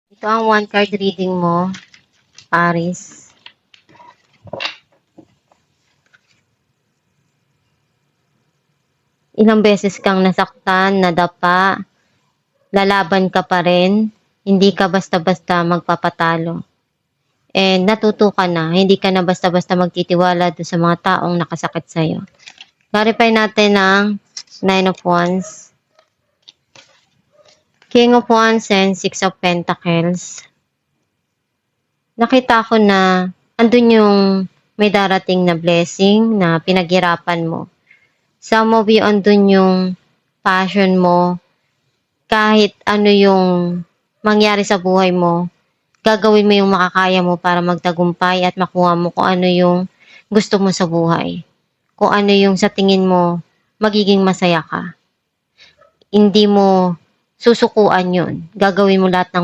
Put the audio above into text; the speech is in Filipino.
Ito ang one card reading mo, Aries. Ilang beses kang nasaktan, nadapa, lalaban ka pa rin, hindi ka basta-basta magpapatalo. And natuto ka na, hindi ka na basta-basta magtitiwala doon sa mga taong nakasakit sa'yo. Clarify natin ang 9 of Wands, King of Wands, and 6 of Pentacles. Nakita ko na andun yung may darating na blessing na pinaghirapan mo. Some of you, andun yung passion mo. Kahit ano yung mangyari sa buhay mo, gagawin mo yung makakaya mo para magtagumpay at makuha mo kung ano yung gusto mo sa buhay. Kung ano yung sa tingin mo, magiging masaya ka. Hindi mo susukuan yun. Gagawin mo lahat ng